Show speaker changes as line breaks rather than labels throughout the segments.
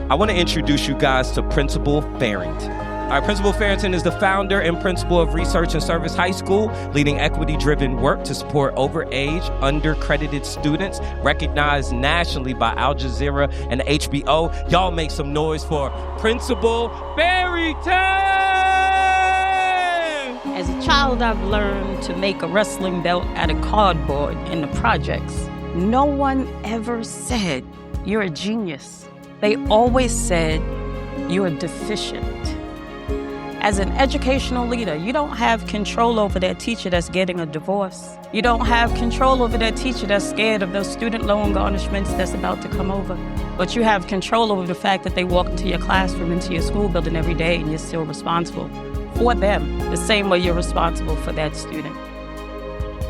I want to introduce you guys to Principal Farrington. All right, Principal Farrington is the founder and principal of Research and Service High School, leading equity-driven work to support overage, undercredited students, recognized nationally by Al Jazeera and HBO. Y'all make some noise for Principal Farrington!
As a child, I've learned to make a wrestling belt out of cardboard in the projects. No one ever said, "You're a genius." They always said, "You're deficient." As an educational leader, you don't have control over that teacher that's getting a divorce. You don't have control over that teacher that's scared of those student loan garnishments that's about to come over. But you have control over the fact that they walk into your classroom, into your school building every day, and you're still responsible for them, the same way you're responsible for that student.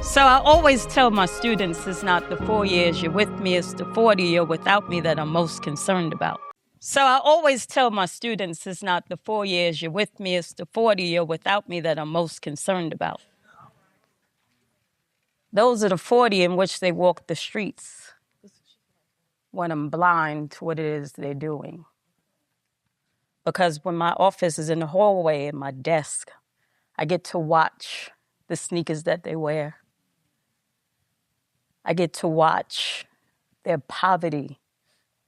So I always tell my students, it's not the 4 years you're with me, it's the 40 you're without me that I'm most concerned about. So I always tell my students, it's not the 4 years you're with me, it's the 40 you're without me that I'm most concerned about. Those are the 40 in which they walk the streets when I'm blind to what it is they're doing. Because when my office is in the hallway and my desk, I get to watch the sneakers that they wear. I get to watch their poverty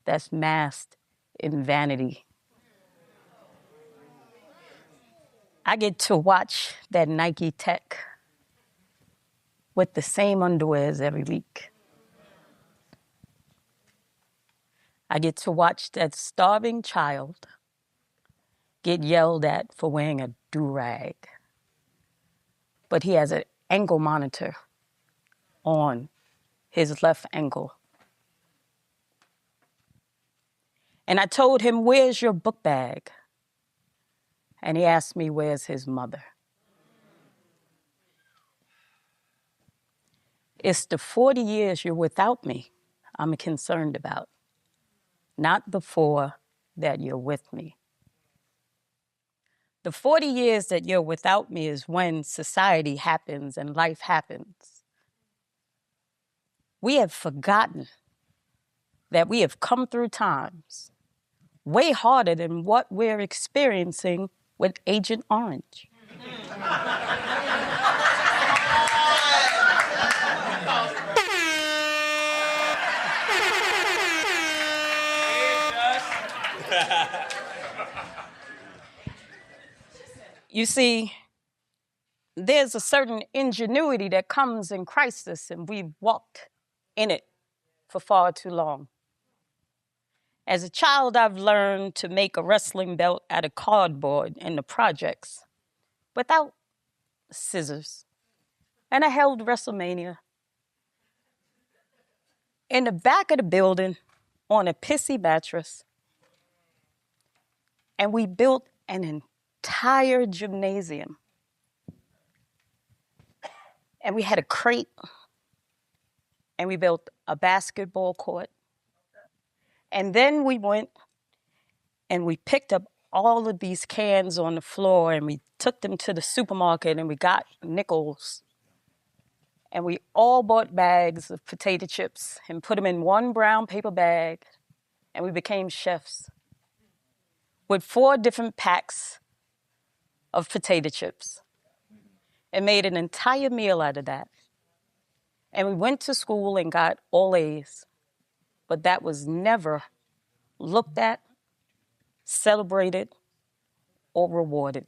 that's masked in vanity. I get to watch that Nike Tech with the same underwears every week. I get to watch that starving child get yelled at for wearing a do-rag. But he has an ankle monitor on his left ankle. And I told him, "Where's your book bag?" And he asked me, "Where's his mother?" It's the 40 years you're without me I'm concerned about, not the 4 that you're with me. The 40 years that you're without me is when society happens and life happens. We have forgotten that we have come through times way harder than what we're experiencing with Agent Orange. You see, there's a certain ingenuity that comes in crisis, and we've walked in it for far too long. As a child, I've learned to make a wrestling belt out of cardboard in the projects without scissors. And I held WrestleMania in the back of the building on a pissy mattress. And we built an entire gymnasium. And we had a crate. And we built a basketball court. And then we went and we picked up all of these cans on the floor and we took them to the supermarket and we got nickels. And we all bought bags of potato chips and put them in one brown paper bag. And we became chefs with 4 different packs of potato chips and made an entire meal out of that. And we went to school and got all A's. But that was never looked at, celebrated, or rewarded.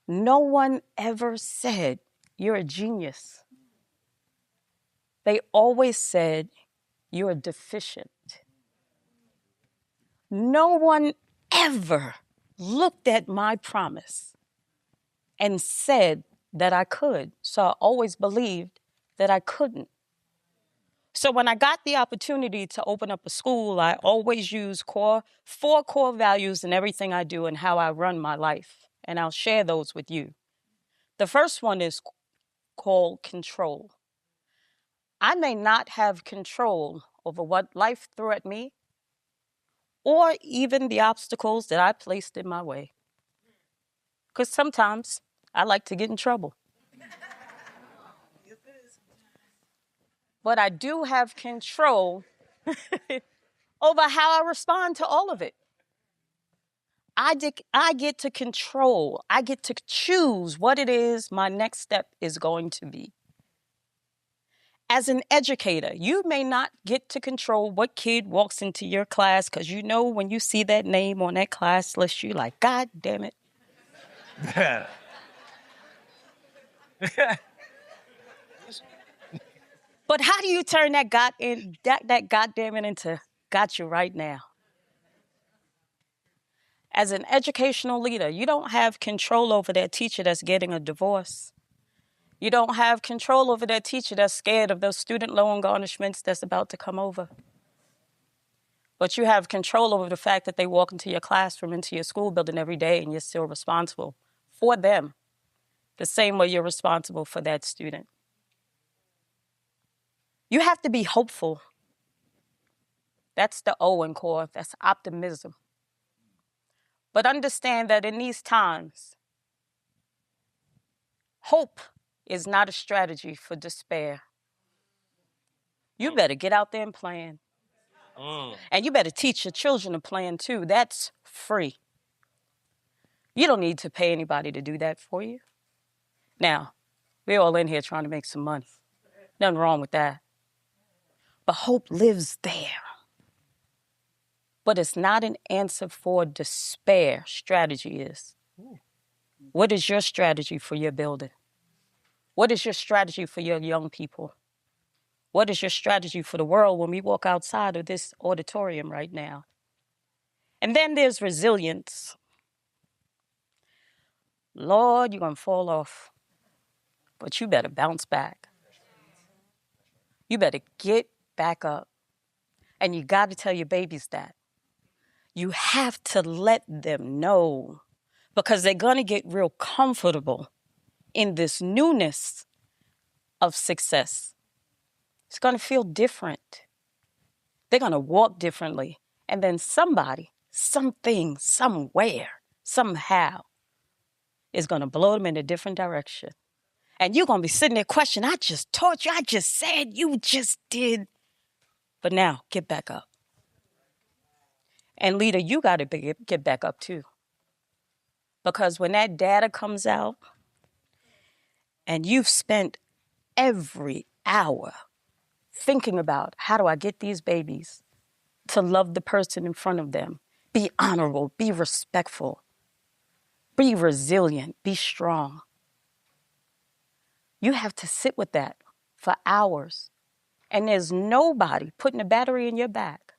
No one ever said, "You're a genius." They always said, "You're deficient." No one ever looked at my promise and said that I could. So I always believed that I couldn't. So when I got the opportunity to open up a school, I always use 4 core values in everything I do and how I run my life. And I'll share those with you. The first one is called control. I may not have control over what life threw at me or even the obstacles that I placed in my way. Because sometimes I like to get in trouble. But I do have control over how I respond to all of it. I get to control. I get to choose what it is my next step is going to be. As an educator, you may not get to control what kid walks into your class because you know when you see that name on that class list, you're like, God damn it. But how do you turn that goddamn it into got you right now? As an educational leader, you don't have control over that teacher that's getting a divorce. You don't have control over that teacher that's scared of those student loan garnishments that's about to come over. But you have control over the fact that they walk into your classroom, into your school building every day, and you're still responsible for them the same way you're responsible for that student. You have to be hopeful. That's the O in core. That's optimism. But understand that in these times, hope is not a strategy for despair. You better get out there and plan. And you better teach your children to plan too. That's free. You don't need to pay anybody to do that for you. Now, we're all in here trying to make some money. Nothing wrong with that. But hope lives there. But it's not an answer for despair. Strategy is. What is your strategy for your building? What is your strategy for your young people? What is your strategy for the world when we walk outside of this auditorium right now? And then there's resilience. Lord, you're going to fall off, but you better bounce back. You better get back up. And you got to tell your babies that. You have to let them know because they're going to get real comfortable in this newness of success. It's going to feel different. They're going to walk differently. And then somebody, something, somewhere, somehow is going to blow them in a different direction. And you're going to be sitting there questioning, I just taught you, I just said, you just did. But now, get back up. And leader, you got to get back up too. Because when that data comes out and you've spent every hour thinking about how do I get these babies to love the person in front of them, be honorable, be respectful, be resilient, be strong. You have to sit with that for hours. And there's nobody putting a battery in your back.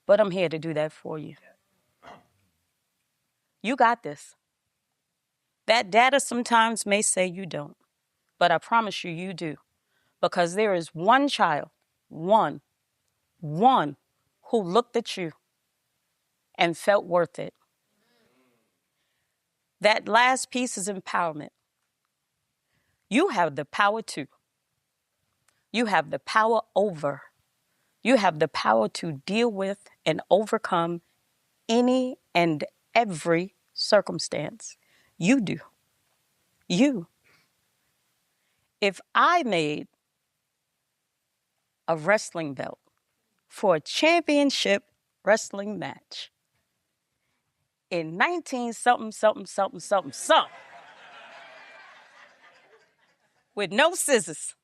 But I'm here to do that for you. You got this. That data sometimes may say you don't. But I promise you, you do. Because there is one child, one, who looked at you and felt worth it. That last piece is empowerment. You have the power to. You have the power over. You have the power to deal with and overcome any and every circumstance. You do. You. If I made a wrestling belt for a championship wrestling match in 19-something, with no scissors,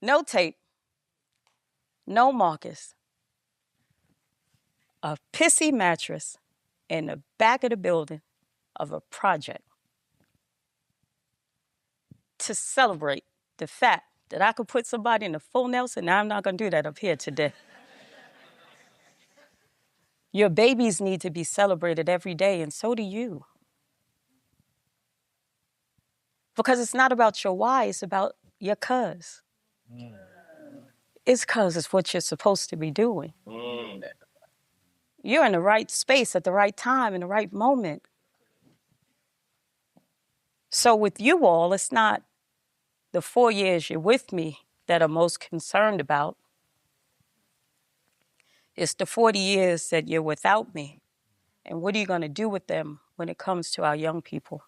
no tape, no markers, a pissy mattress in the back of the building of a project to celebrate the fact that I could put somebody in a full Nelson. Now I'm not going to do that up here today. Your babies need to be celebrated every day, and so do you. Because it's not about your why, it's about your cuz. It's cuz it's what you're supposed to be doing. You're in the right space at the right time, in the right moment. So with you all, it's not the 4 years you're with me that I'm most concerned about. It's the 40 years that you're without me. And what are you going to do with them when it comes to our young people?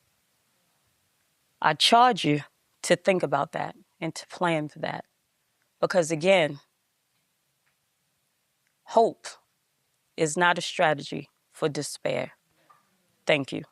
I charge you to think about that and to plan for that. Because again, Hope is not a strategy for despair. Thank you.